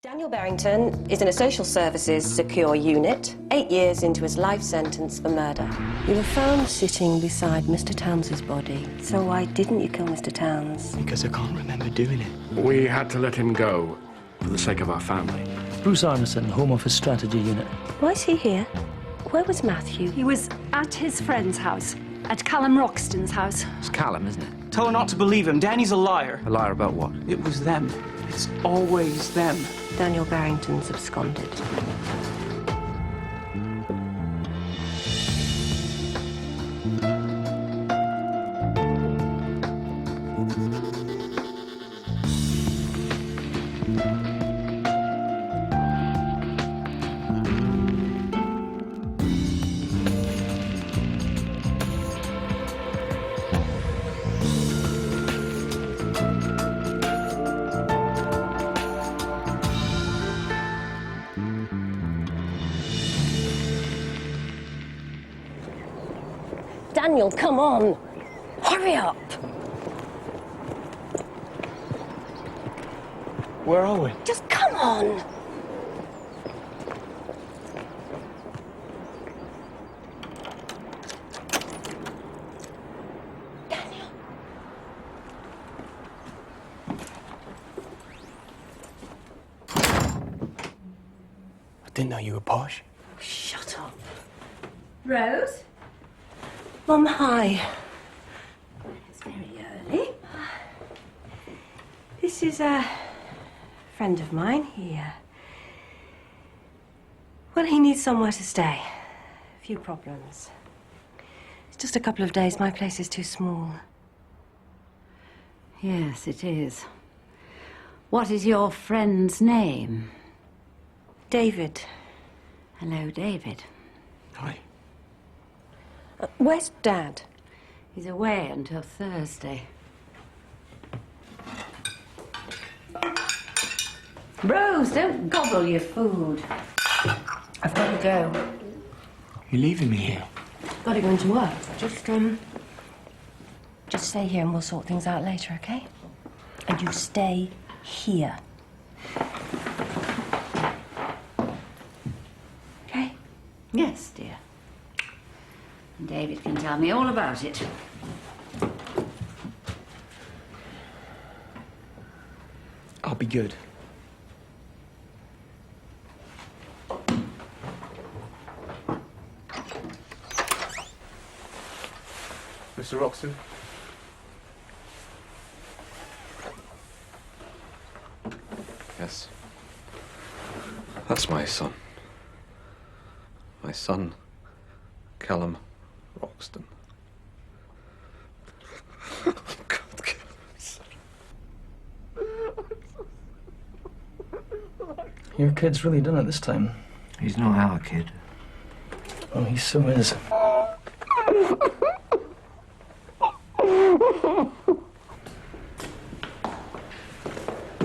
Daniel Barrington is in a social services secure unit, 8 years into his life sentence for murder. You were found sitting beside Mr. Towns's body. So why didn't you kill Mr. Towns? Because I can't remember doing it. We had to let him go for the sake of our family. Bruce Arneson, Home Office Strategy Unit. Why is he here? Where was Matthew? He was at his friend's house, at Callum Roxton's house. It's Callum, isn't it? Tell her not to believe him. Danny's a liar. A liar about what? It was them. It's always them. Daniel Barrington's absconded. Daniel, come on! Hurry up! Where are we? Just come on! Daniel. I didn't know you were posh. Shut up. Rose? Mum, hi. It's very early. This is a friend of mine. Well, he needs somewhere to stay. A few problems. It's just a couple of days. My place is too small. Yes, it is. What is your friend's name? David. Hello, David. Hi. Where's Dad? He's away until Thursday. Rose, don't gobble your food. I've got to go. You're leaving me here. Got to go into work. Just stay here and we'll sort things out later, okay? And you stay here. Okay? Yes, dear. And David can tell me all about it. I'll be good. Mr. Roxton? Yes. That's my son. My son, Callum Roxton. God, Your kid's really done it this time. he's not our kid. Oh, he so is.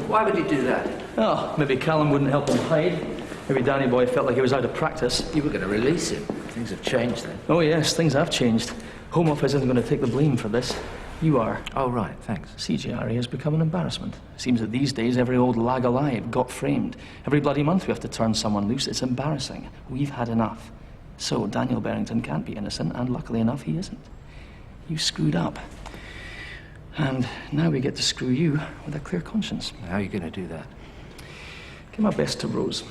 Why would he do that? Oh, maybe Callum wouldn't help him hide. Maybe Danny boy felt like he was out of practice. You were going to release him. Things have changed then. Oh, yes, things have changed. Home Office isn't going to take the blame for this. You are. Oh, right, thanks. CGRE has become an embarrassment. Seems that these days every old lag alive got framed. Every bloody month we have to turn someone loose. It's embarrassing. We've had enough. So Daniel Barrington can't be innocent, and luckily enough he isn't. You screwed up. And now we get to screw you with a clear conscience. How are you going to do that? Give my best to Rose.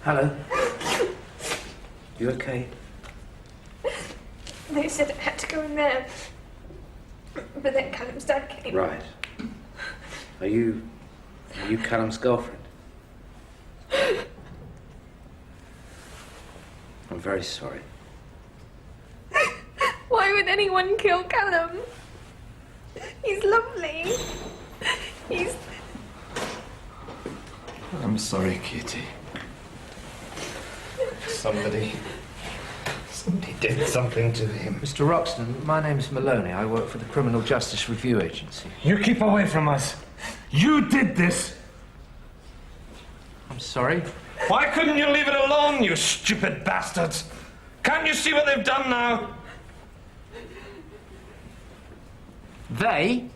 Hello. You okay? They said I had to go in there. But then Callum's dad came. Right. Are you Callum's girlfriend? I'm very sorry. Why would anyone kill Callum? He's lovely. He's... I'm sorry, Kitty. Somebody did something to him. Mr. Roxton, my name's Maloney. I work for the Criminal Justice Review Agency. You keep away from us. You did this! I'm sorry. Why couldn't you leave it alone, you stupid bastards? Can't you see what they've done now? They?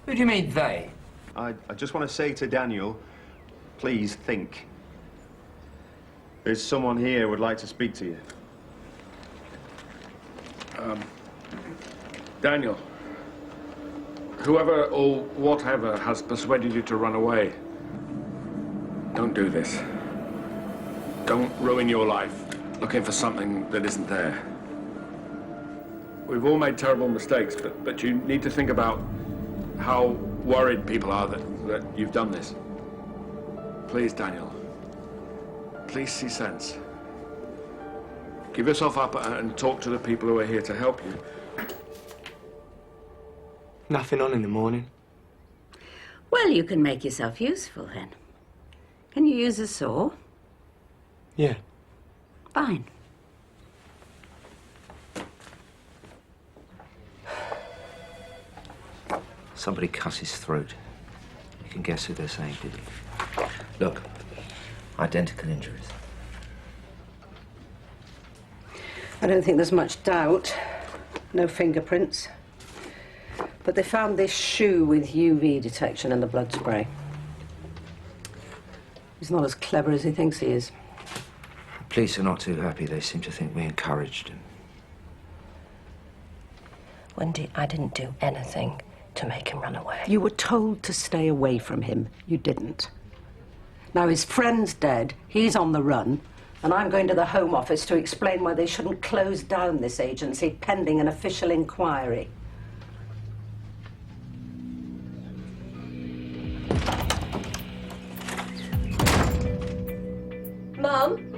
Who do you mean, they? I just want to say to Daniel, please think. There's someone here who would like to speak to you. Daniel, whoever or whatever has persuaded you to run away, don't do this. Don't ruin your life looking for something that isn't there. We've all made terrible mistakes, but you need to think about how worried people are that you've done this. Please, Daniel. Please see sense. Give yourself up and talk to the people who are here to help you. Nothing on in the morning. Well, you can make yourself useful then. Can you use a saw? Yeah. Fine. Somebody cut his throat. You can guess who they're saying, did you? Look, identical injuries. I don't think there's much doubt. No fingerprints. But they found this shoe with UV detection and the blood spray. He's not as clever as he thinks he is. The police are not too happy. They seem to think we encouraged him. Wendy, I didn't do anything to make him run away. You were told to stay away from him. You didn't. Now his friend's dead, he's on the run, and I'm going to the Home Office to explain why they shouldn't close down this agency pending an official inquiry. Mum?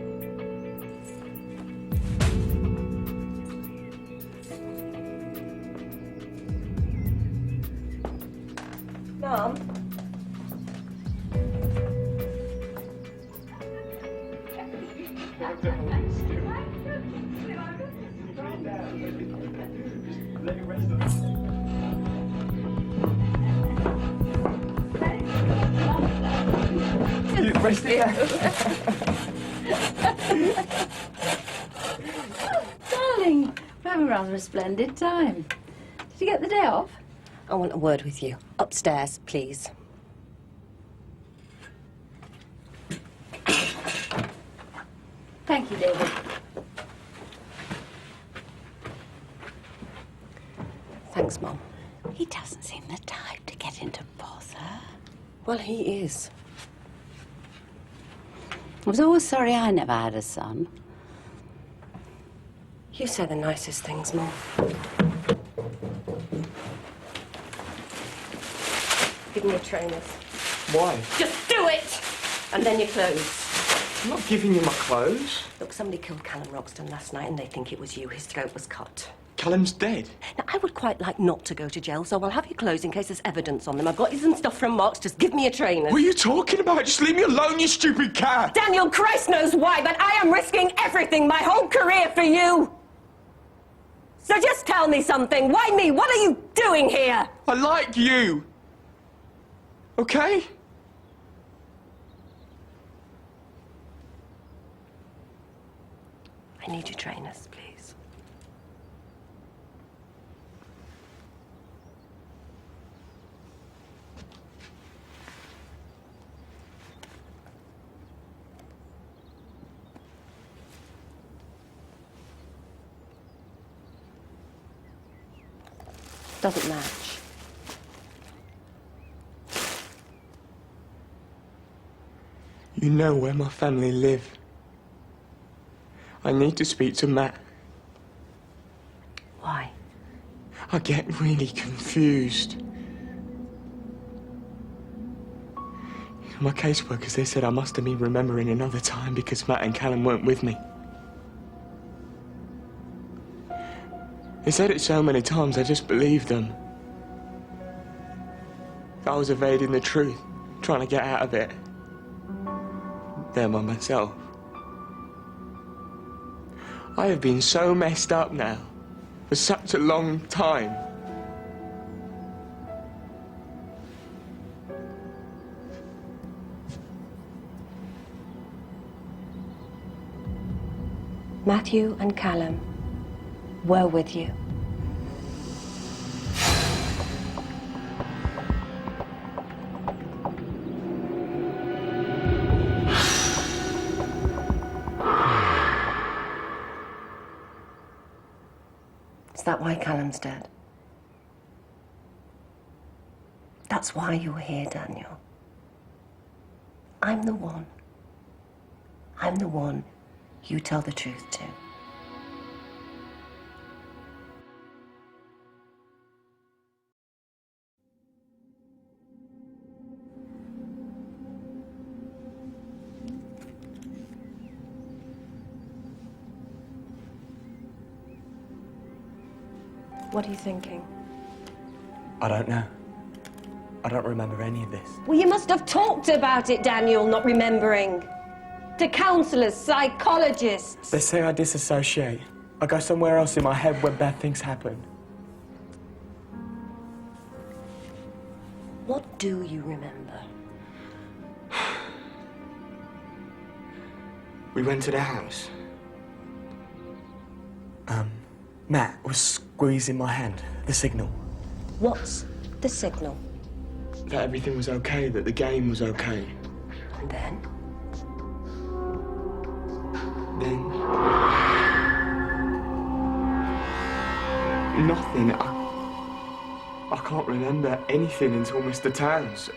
Mum? Darling, we're having rather a splendid time. Did you get the day off? I want a word with you. Upstairs, please. Thank you, David. Thanks, Mum. He doesn't seem the type to get into bother. Well, he is. I was always sorry I never had a son. You say the nicest things, Mum. Give me your trainers. Why? Just do it! And then your clothes. I'm not giving you my clothes. Look, somebody killed Callum Roxton last night and they think it was you. His throat was cut. Callum's dead. Now, I would quite like not to go to jail, so I'll have your clothes in case there's evidence on them. I've got you some stuff from Marks. Just give me your trainers. What are you talking about? Just leave me alone, you stupid cat! Daniel, Christ knows why, but I am risking everything, my whole career for you. So just tell me something. Why me? What are you doing here? I like you. Okay? I need your trainers, please. Doesn't match. You know where my family live. I need to speak to Matt. Why? I get really confused. My caseworkers, they said I must have been remembering another time because Matt and Callum weren't with me. They said it so many times, I just believed them. I was evading the truth, trying to get out of it. There by myself. I have been so messed up now for such a long time. Matthew and Callum were with you. Is that why Callum's dead? That's why you're here, Daniel. I'm the one. I'm the one you tell the truth to. What are you thinking? I don't know. I don't remember any of this. Well, you must have talked about it, Daniel, not remembering. To counsellors, psychologists. They say I disassociate. I go somewhere else in my head when bad things happen. What do you remember? We went to the house. Matt was squeezing my hand, the signal. What's the signal? That everything was okay, that the game was okay. And then? Then... nothing. I can't remember anything until Mr. Towns.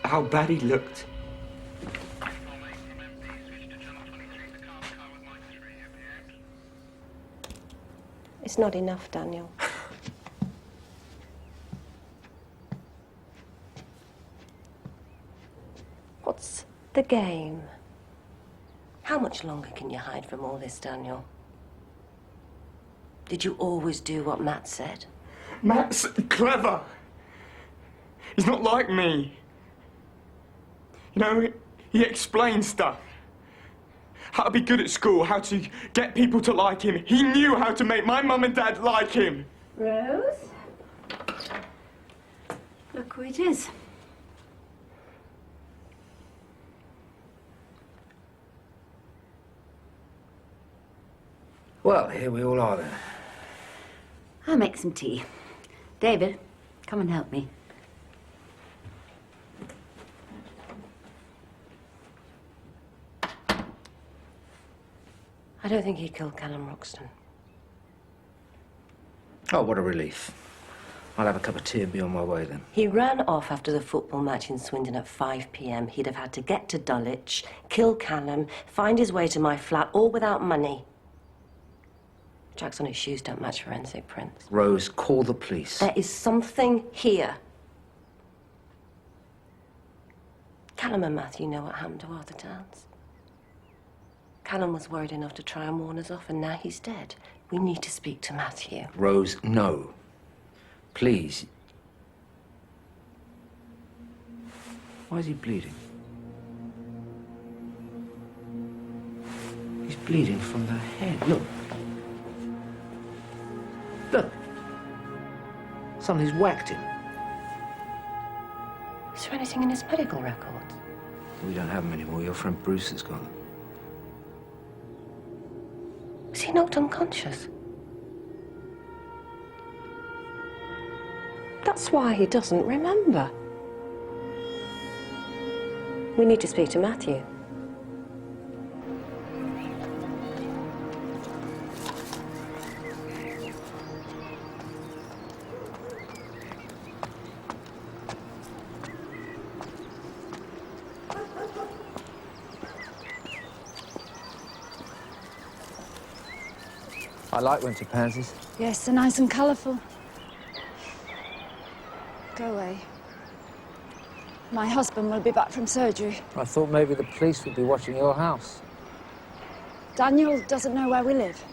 How bad he looked. It's not enough, Daniel. What's the game? How much longer can you hide from all this, Daniel? Did you always do what Matt said? Matt's clever. He's not like me. You know, he explains stuff. How to be good at school, how to get people to like him. He knew how to make my mum and dad like him. Rose? Look who it is. Well, here we all are then. I'll make some tea. David, come and help me. I don't think he killed Callum Roxton. Oh, what a relief. I'll have a cup of tea and be on my way then. He ran off after the football match in Swindon at 5 p.m. He'd have had to get to Dulwich, kill Callum, find his way to my flat, all without money. Tracks on his shoes don't match forensic prints. Rose, call the police. There is something here. Callum and Matthew know what happened to Arthur Towns. Callum was worried enough to try and warn us off, and now he's dead. We need to speak to Matthew. Rose, no. Please. Why is he bleeding? He's bleeding from the head. Look. Look. Somebody's whacked him. Is there anything in his medical records? We don't have them anymore. Your friend Bruce has got them. Is he knocked unconscious? That's why he doesn't remember. We need to speak to Matthew. I like winter pansies. Yes, they're nice and colourful. Go away. My husband will be back from surgery. I thought maybe the police would be watching your house. Daniel doesn't know where we live.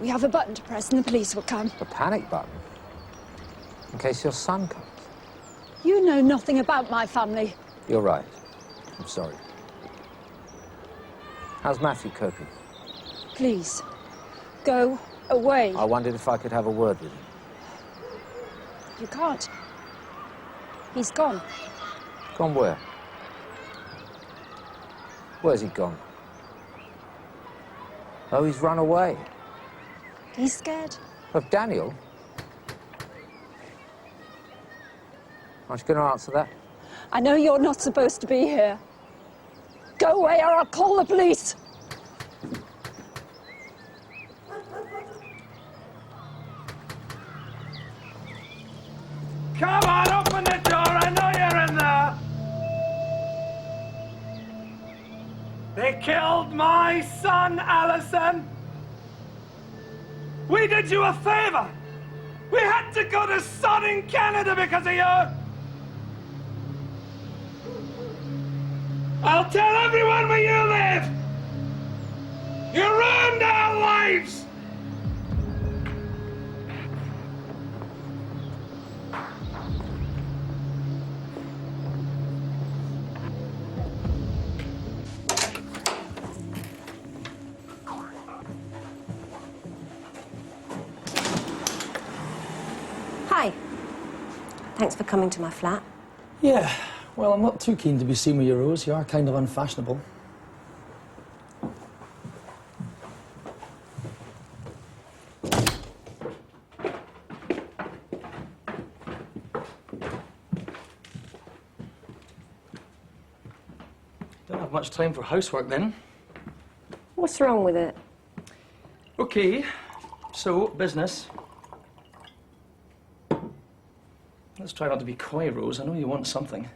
We have a button to press and the police will come. A panic button? In case your son comes. You know nothing about my family. You're right. I'm sorry. How's Matthew coping? Please, go away. I wondered if I could have a word with him. You can't. He's gone. Gone where? Where's he gone? Oh, he's run away. He's scared. Of Daniel? Aren't you going to answer that? I know you're not supposed to be here. Go away or I'll call the police. Come on, open the door. I know you're in there. They killed my son, Alison. We did you a favor. We had to go to sodding Canada because of you. I'll tell everyone where you live. You ruined our lives. Hi. Thanks for coming to my flat. Yeah, well, I'm not too keen to be seen with your rose. You are kind of unfashionable. Don't have much time for housework then. What's wrong with it? Okay, so business. Let's try not to be coy, Rose. I know you want something.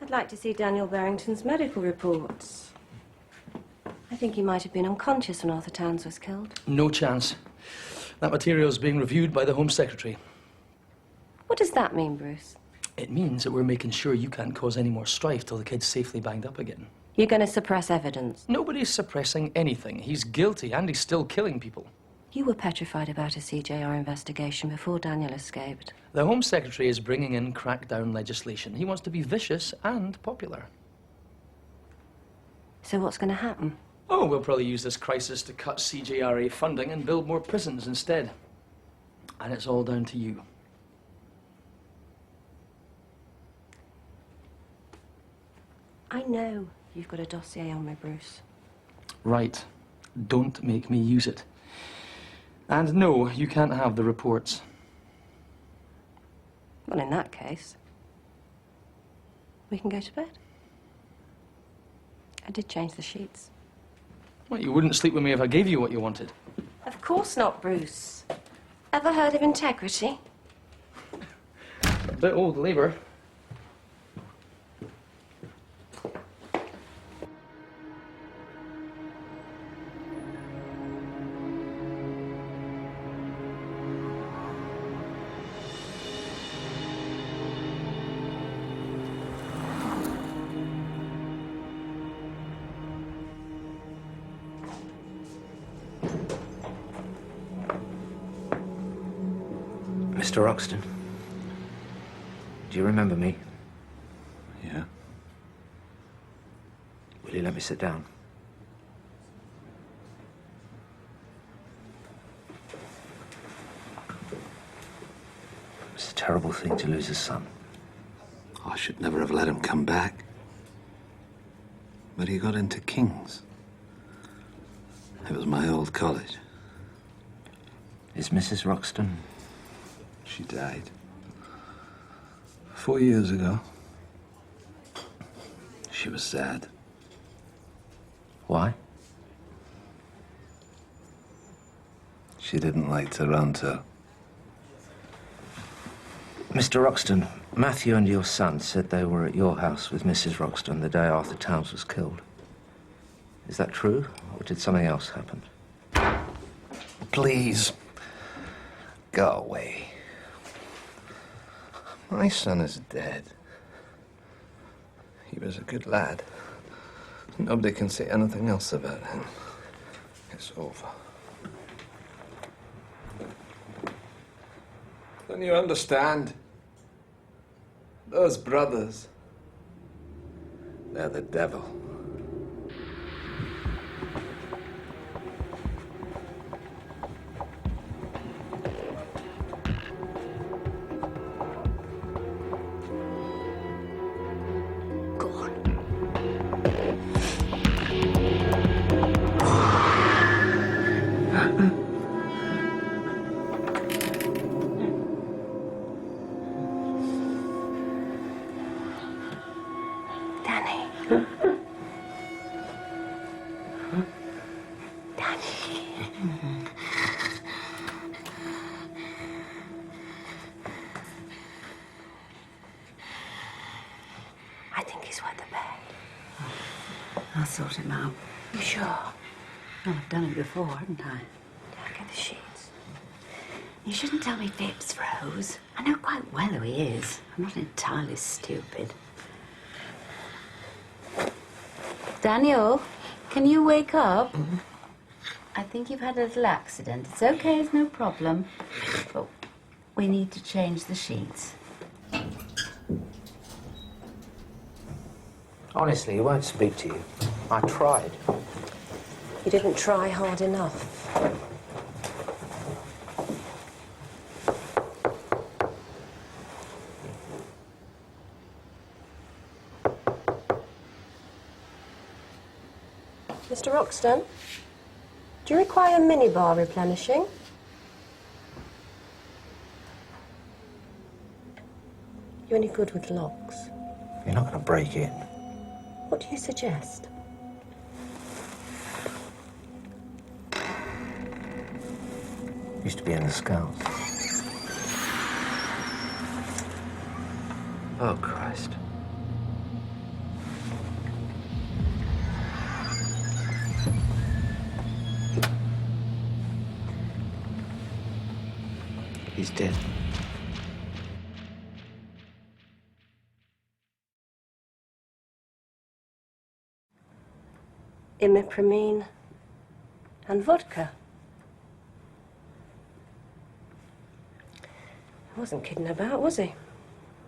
I'd like to see Daniel Barrington's medical reports. I think he might have been unconscious when Arthur Towns was killed. No chance. That material is being reviewed by the Home Secretary. What does that mean, Bruce? It means that we're making sure you can't cause any more strife till the kid's safely banged up again. You're going to suppress evidence? Nobody's suppressing anything. He's guilty and he's still killing people. You were petrified about a CJR investigation before Daniel escaped. The Home Secretary is bringing in crackdown legislation. He wants to be vicious and popular. So what's going to happen? Oh, we'll probably use this crisis to cut CJRA funding and build more prisons instead. And it's all down to you. I know you've got a dossier on me, Bruce. Right. Don't make me use it. And no, you can't have the reports. Well, in that case, we can go to bed. I did change the sheets. Well, you wouldn't sleep with me if I gave you what you wanted. Of course not, Bruce. Ever heard of integrity? A bit old labour. Mr. Roxton, do you remember me? Yeah. Will you let me sit down? It's a terrible thing to lose a son. I should never have let him come back. But he got into King's. It was my old college. Is Mrs. Roxton? She died 4 years ago. She was sad. Why? She didn't like Toronto. Mr. Roxton, Matthew and your son said they were at your house with Mrs. Roxton the day Arthur Towns was killed. Is that true, or did something else happen? Please, go away. My son is dead. He was a good lad. Nobody can say anything else about him. It's over. Don't you understand? Those brothers, they're the devil. Go on. I'll sort him out. You sure? Well, I've done it before, haven't I? Yeah, get the sheets. You shouldn't tell me fibs, Rose. I know quite well who he is. I'm not entirely stupid. Daniel, can you wake up? I think you've had a little accident. It's okay, it's no problem. But we need to change the sheets. Honestly, he won't speak to you. I tried. You didn't try hard enough. Mr. Roxton, do you require minibar replenishing? You any good with locks? You're not going to break in. What do you suggest? Used to be in the Scouts. Oh, Christ. He's dead. Imipramine and vodka. He wasn't kidding about, was he?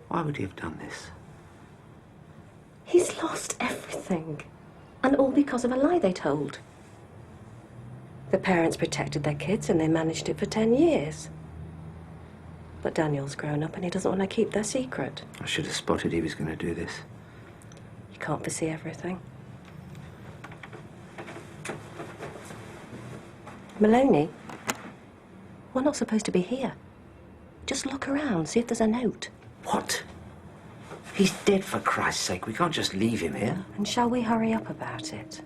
Why would he have done this? He's lost everything. And all because of a lie they told. The parents protected their kids and they managed it for 10 years. But Daniel's grown up and he doesn't want to keep their secret. I should have spotted he was going to do this. You can't foresee everything. Maloney, we're not supposed to be here. Just look around, see if there's a note. What? He's dead, for Christ's sake. We can't just leave him here. And shall we hurry up about it?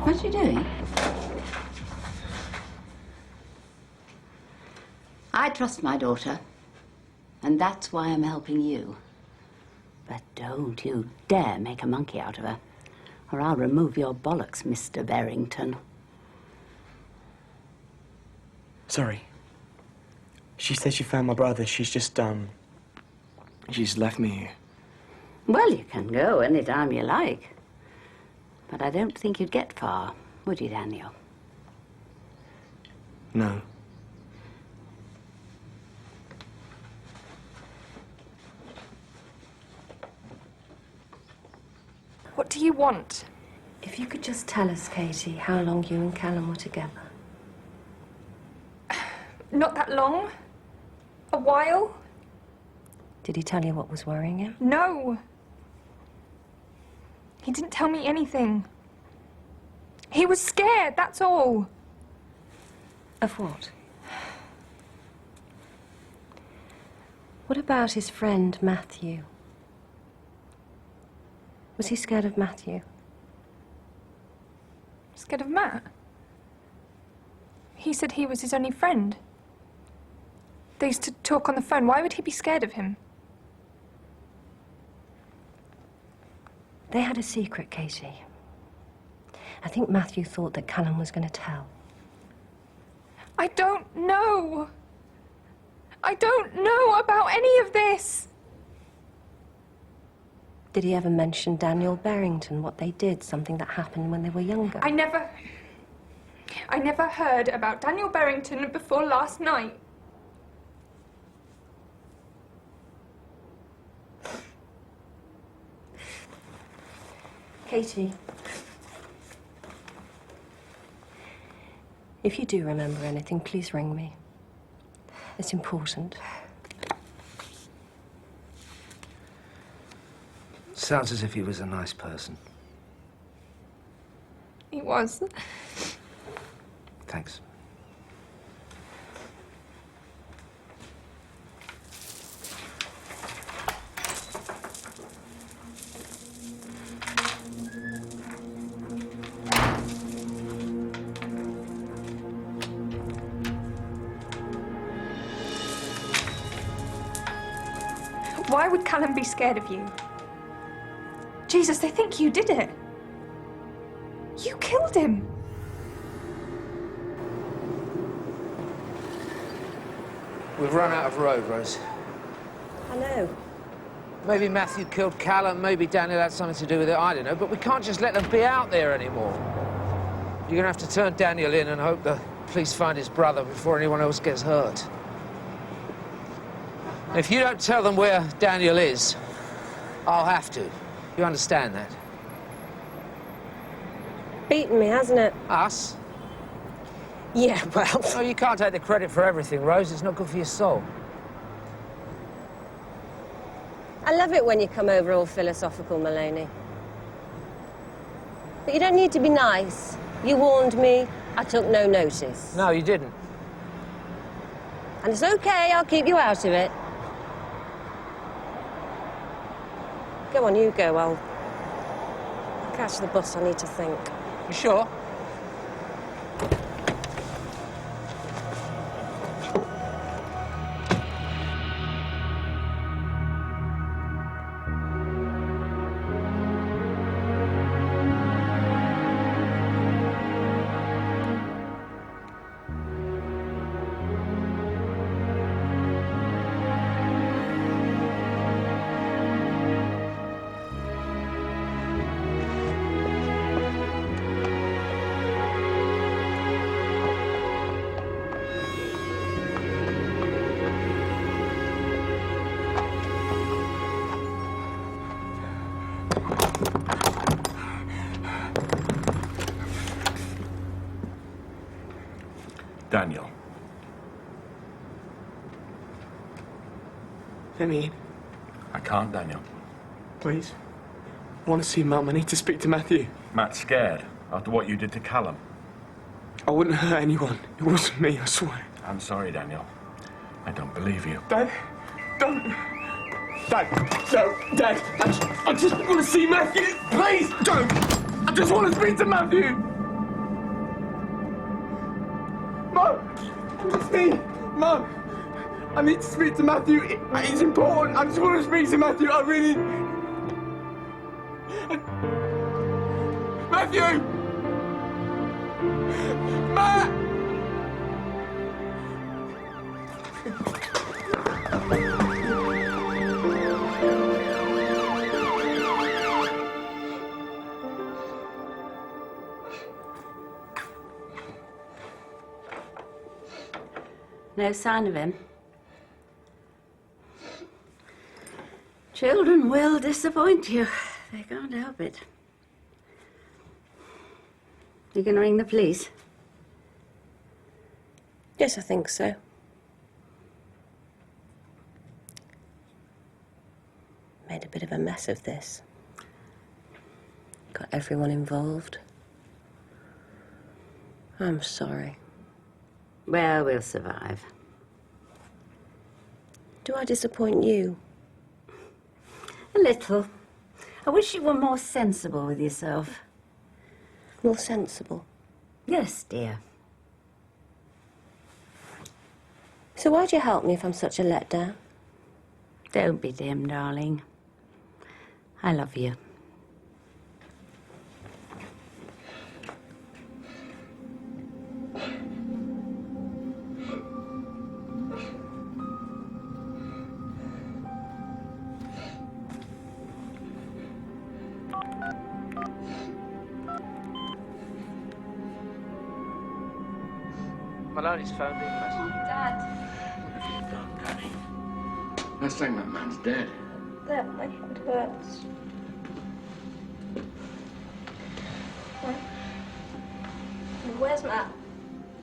What are you doing? I trust my daughter, and that's why I'm helping you. But don't you dare make a monkey out of her, or I'll remove your bollocks, Mr. Barrington. Sorry. She said she found my brother. She's just, she's left me here. Well, you can go any time you like. But I don't think you'd get far, would you, Daniel? No. What do you want? If you could just tell us, Katie, how long you and Callum were together. Not that long. A while. Did he tell you what was worrying him? No. He didn't tell me anything. He was scared, that's all. Of what? What about his friend, Matthew? Was he scared of Matthew? Scared of Matt? He said he was his only friend. They used to talk on the phone. Why would he be scared of him? They had a secret, Katie. I think Matthew thought that Callum was going to tell. I don't know. I don't know about any of this. Did he ever mention Daniel Barrington, what they did, something that happened when they were younger? I never heard about Daniel Barrington before last night. Katie, if you do remember anything, please ring me. It's important. Sounds as if he was a nice person. He was. Thanks. Why would Callum be scared of you? Jesus, they think you did it. You killed him. We've run out of road, Rose. I know. Maybe Matthew killed Callum, maybe Daniel had something to do with it, I don't know, but we can't just let them be out there anymore. You're gonna have to turn Daniel in and hope the police find his brother before anyone else gets hurt. If you don't tell them where Daniel is, I'll have to. You understand that? Beaten me, hasn't it? Us? Yeah, well... Oh, you can't take the credit for everything, Rose. It's not good for your soul. I love it when you come over all philosophical, Maloney. But you don't need to be nice. You warned me. I took no notice. No, you didn't. And it's okay, I'll keep you out of it. Go on, you go. I'll catch the bus. I need to think. You sure? Daniel. Let me in. I can't, Daniel. Please. I want to see Mum. I need to speak to Matthew. Matt's scared after what you did to Callum. I wouldn't hurt anyone. It wasn't me, I swear. I'm sorry, Daniel. I don't believe you. Dad, don't. Dad, no, Dad. I just want to see Matthew. Please, don't. I just want to speak to Matthew. Mum, it's me. Mum, I need to speak to Matthew. It's important. I just want to speak to Matthew. I really... Matthew! Matt! No sign of him. Children will disappoint you. They can't help it. You gonna ring the police? Yes, I think so. Made a bit of a mess of this. Got everyone involved. I'm sorry. Well, we'll survive. Do I disappoint you? A little. I wish you were more sensible with yourself. More sensible? Yes, dear. So why'd you help me if I'm such a letdown? Don't be dim, darling. I love you. Maloney's phoned in, Matt. Dad. What have you done, Danny? Let's think that man's dead. That my head hurts. Where's Matt?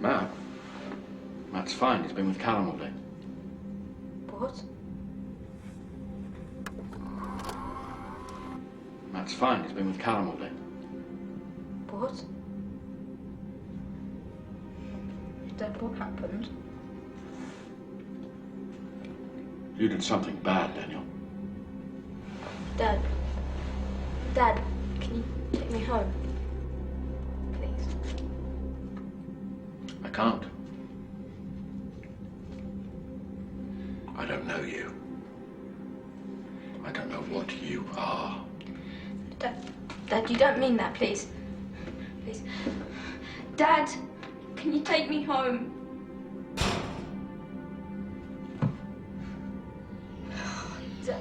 Matt? Matt's fine. He's been with Callum all day. What? Matt's fine. He's been with Callum all day. What? Dad, what happened? You did something bad, Daniel. Dad. Dad, can you take me home? Please. I can't. I don't know you. I don't know what you are. Dad, you don't mean that, please. Please. Dad, can you take me home? Dad.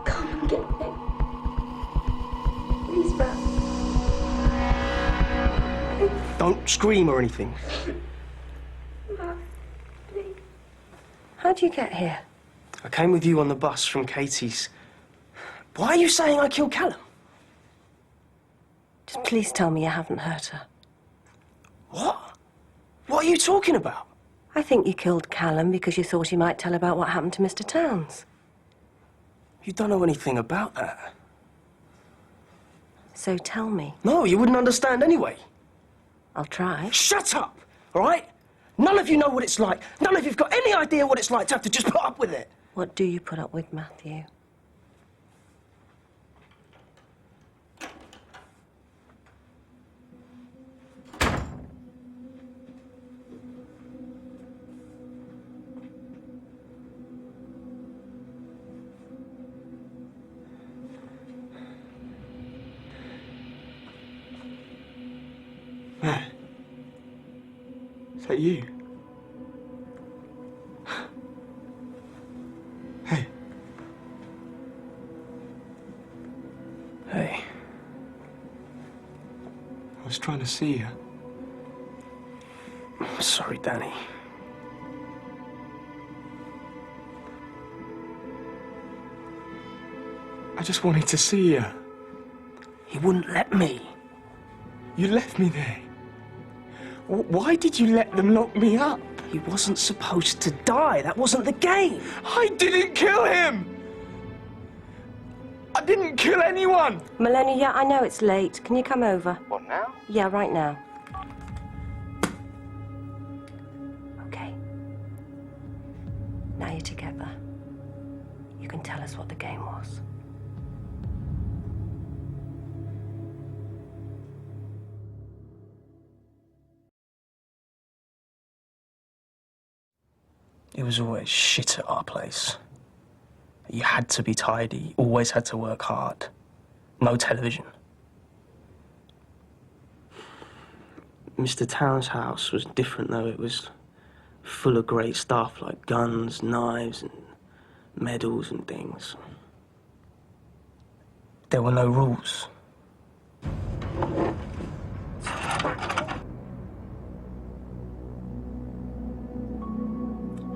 Come and get me. Please, Matt. Don't scream or anything. Matt, please. How'd you get here? I came with you on the bus from Katie's. Why are you saying I killed Callum? Just please tell me you haven't hurt her. What? What are you talking about? I think you killed Callum because you thought he might tell about what happened to Mr. Towns. You don't know anything about that. So tell me. No, you wouldn't understand anyway. I'll try. Shut up, all right? None of you know what it's like. None of you've got any idea what it's like to have to just put up with it. What do you put up with, Matthew? Matt. Is that you? Hey. Hey. I was trying to see you. I'm sorry, Danny. I just wanted to see you. He wouldn't let me. You left me there. Why did you let them lock me up? He wasn't supposed to die. That wasn't the game. I didn't kill him! I didn't kill anyone! Maloney, yeah, I know it's late. Can you come over? What, now? Yeah, right now. Okay. Now you're together. You can tell us what the game was. It was always shit at our place. You had to be tidy, always had to work hard. No television. Mr. Towns' house was different, though. It was full of great stuff, like guns, knives, and medals and things. There were no rules.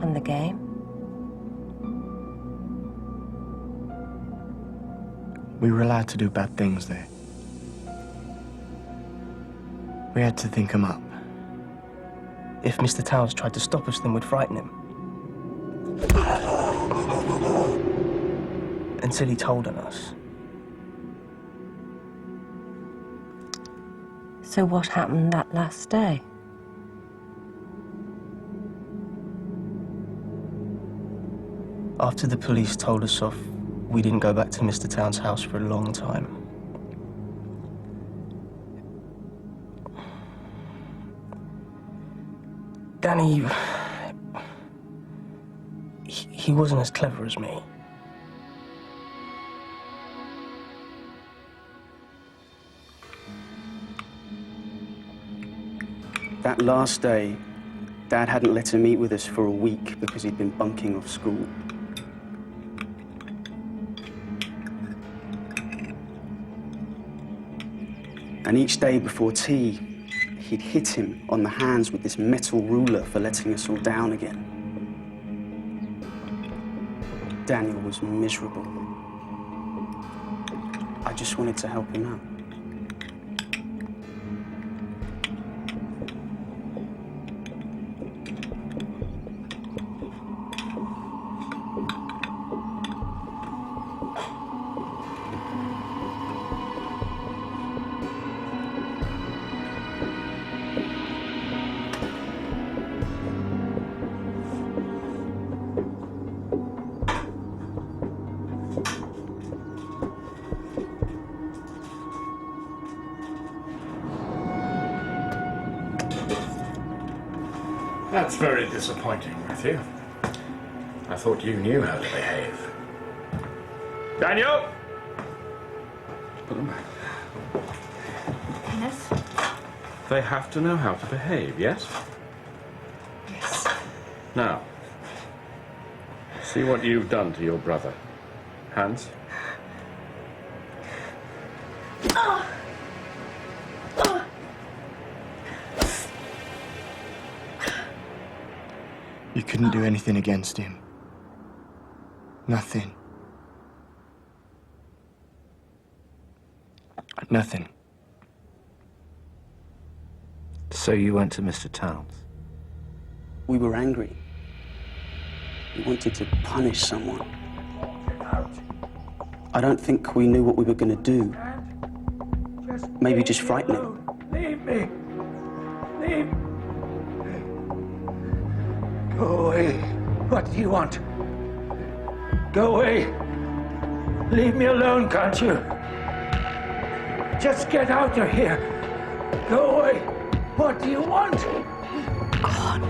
And the game? We were allowed to do bad things there. We had to think them up. If Mr. Towns tried to stop us, then we'd frighten him. Until he told on us. So what happened that last day? After the police told us off, we didn't go back to Mr. Towns' house for a long time. Danny, he wasn't as clever as me. That last day, Dad hadn't let him meet with us for a week because he'd been bunking off school. And each day before tea, he'd hit him on the hands with this metal ruler for letting us all down again. Daniel was miserable. I just wanted to help him out. That's very disappointing, Matthew. I thought you knew how to behave. Daniel! Put them back. Yes? They have to know how to behave, yes? Yes. Now, see what you've done to your brother. Hans? You couldn't do anything against him. Nothing. Nothing. So you went to Mr. Towns? We were angry. We wanted to punish someone. I don't think we knew what we were going to do. Maybe just frighten him. Leave me. Leave. Go away. What do you want? Go away. Leave me alone, can't you? Just get out of here. Go away. What do you want? God.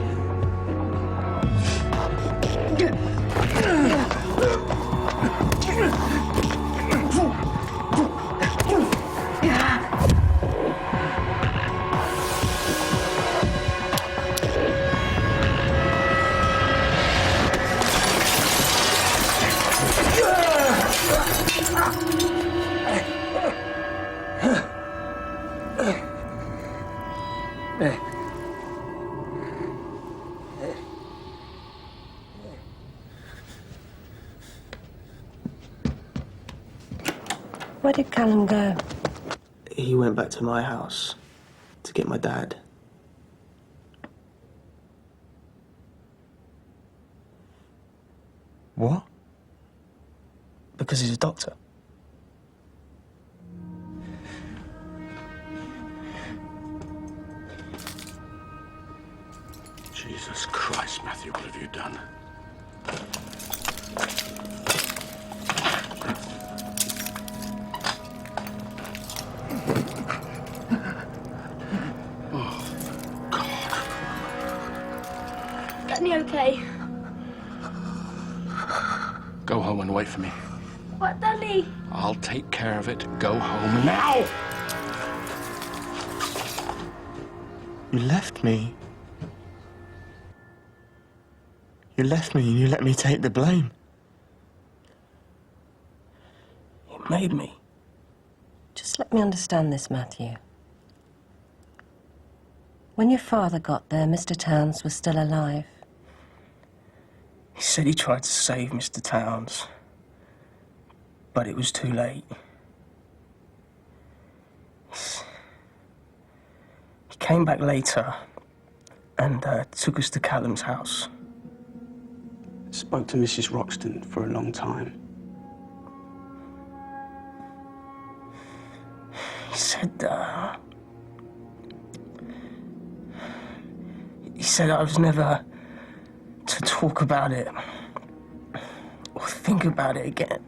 Where did Callum go? He went back to my house to get my dad. What? Because he's a doctor. Jesus Christ, Matthew, what have you done? Danny, okay? Go home and wait for me. What, Danny? I'll take care of it. Go home now! You left me. You left me and you let me take the blame. You made me. Just let me understand this, Matthew. When your father got there, Mr. Towns was still alive. He said he tried to save Mr. Towns, but it was too late. He came back later and took us to Callum's house. Spoke to Mrs. Roxton for a long time. He said I was never to talk about it or think about it again.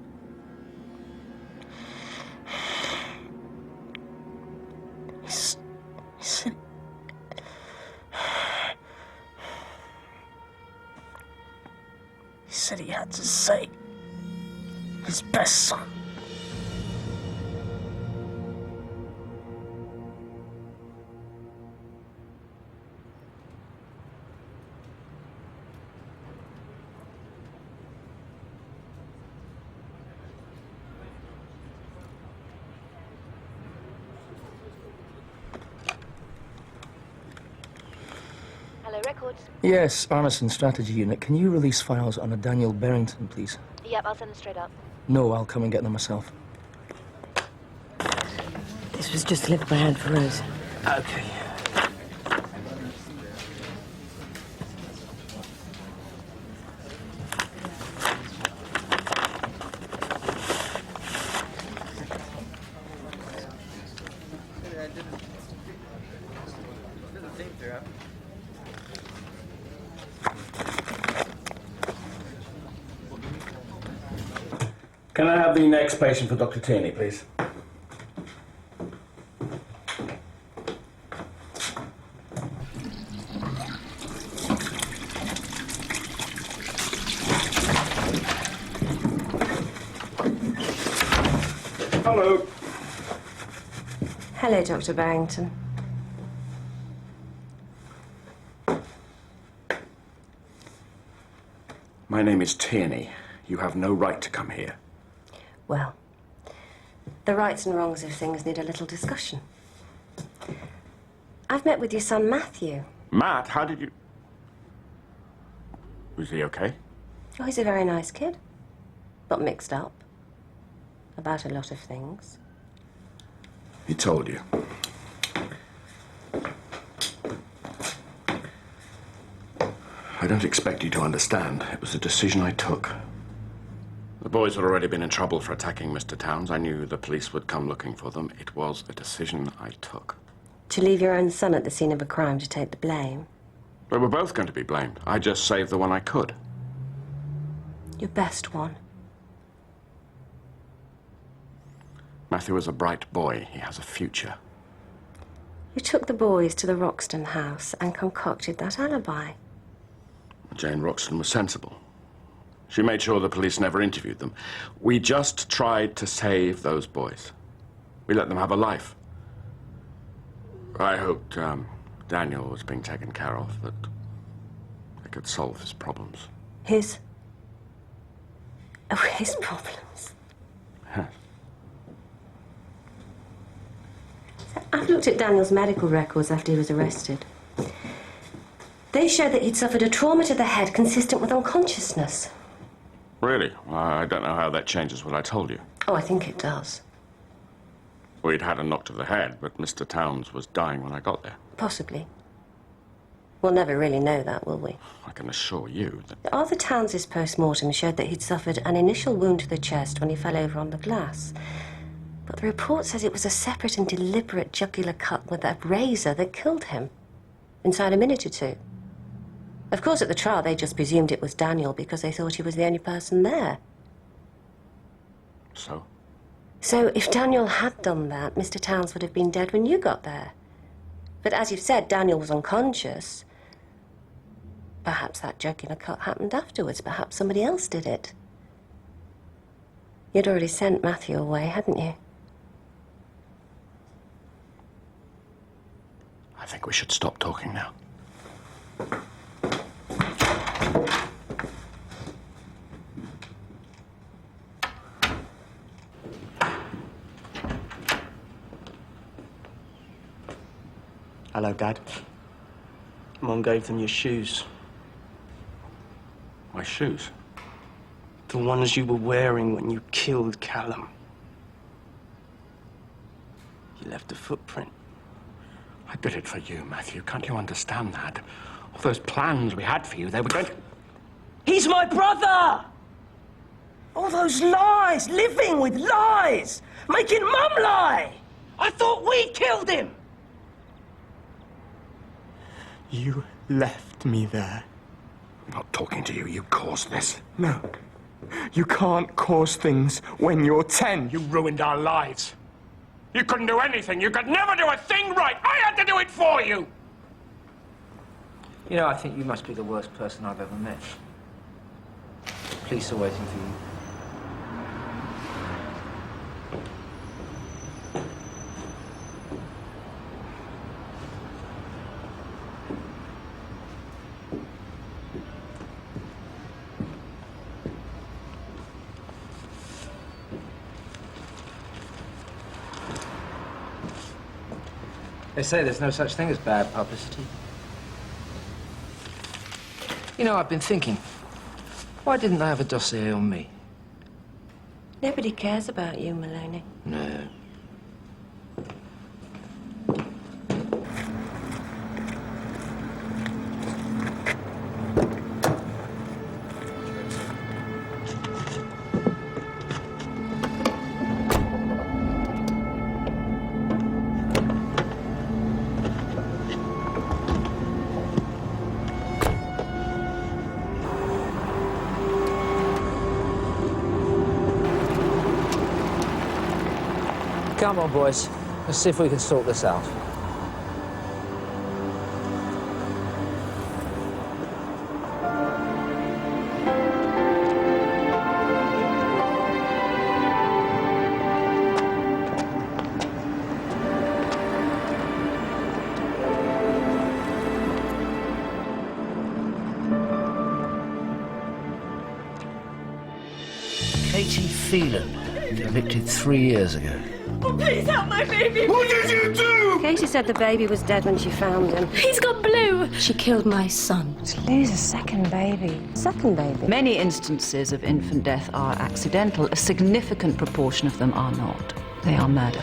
He said he had to save his best son. Hello, Records. Yes, Arneson Strategy Unit. Can you release files on a Daniel Barrington, please? Yep, I'll send them straight up. No, I'll come and get them myself. This was just delivered by hand for Rose. Okay. Can I have the next patient for Dr. Tierney, please? Hello. Hello, Dr. Barrington. My name is Tierney. You have no right to come here. Well, the rights and wrongs of things need a little discussion. I've met with your son, Matthew. Matt, how did you... Was he okay? Oh, he's a very nice kid. Not mixed up about a lot of things. He told you. I don't expect you to understand. It was a decision I took. The boys had already been in trouble for attacking Mr. Towns. I knew the police would come looking for them. It was a decision I took. To leave your own son at the scene of a crime to take the blame? We were both going to be blamed. I just saved the one I could. Your best one. Matthew is a bright boy. He has a future. You took the boys to the Roxton house and concocted that alibi. Jane Roxton was sensible. She made sure the police never interviewed them. We just tried to save those boys. We let them have a life. I hoped Daniel was being taken care of, that they could solve his problems. His? Oh, his problems. Yes. I've looked at Daniel's medical records after he was arrested. They show that he'd suffered a trauma to the head consistent with unconsciousness. Really? Well, I don't know how that changes what I told you. Oh, I think it does. We'd had a knock to the head, but Mr. Towns was dying when I got there. Possibly. We'll never really know that, will we? I can assure you that... Arthur Towns's post-mortem showed that he'd suffered an initial wound to the chest when he fell over on the glass. But the report says it was a separate and deliberate jugular cut with a razor that killed him inside a minute or two. Of course, at the trial, they just presumed it was Daniel because they thought he was the only person there. So? So, if Daniel had done that, Mr. Towns would have been dead when you got there. But as you've said, Daniel was unconscious. Perhaps that jugular cut happened afterwards. Perhaps somebody else did it. You'd already sent Matthew away, hadn't you? I think we should stop talking now. Hello, Dad. Mum gave them your shoes. My shoes? The ones you were wearing when you killed Callum. You left a footprint. I did it for you, Matthew. Can't you understand that? All those plans we had for you, they were going to... He's my brother! All those lies, living with lies, making Mum lie! I thought we killed him! You left me there. I'm not talking to you. You caused this. No. You can't cause things when you're 10. You ruined our lives. You couldn't do anything. You could never do a thing right. I had to do it for you. You know, I think you must be the worst person I've ever met. Police are waiting for you. They say there's no such thing as bad publicity. You know, I've been thinking, why didn't they have a dossier on me? Nobody cares about you, Maloney. No. Come on, boys. Let's see if we can sort this out. Katie Phelan, convicted 3 years ago. Oh, please help my baby! What did you do? Katie said the baby was dead when she found him. He's got blue! She killed my son. To lose a second baby. Second baby. Many instances of infant death are accidental. A significant proportion of them are not. They are murder.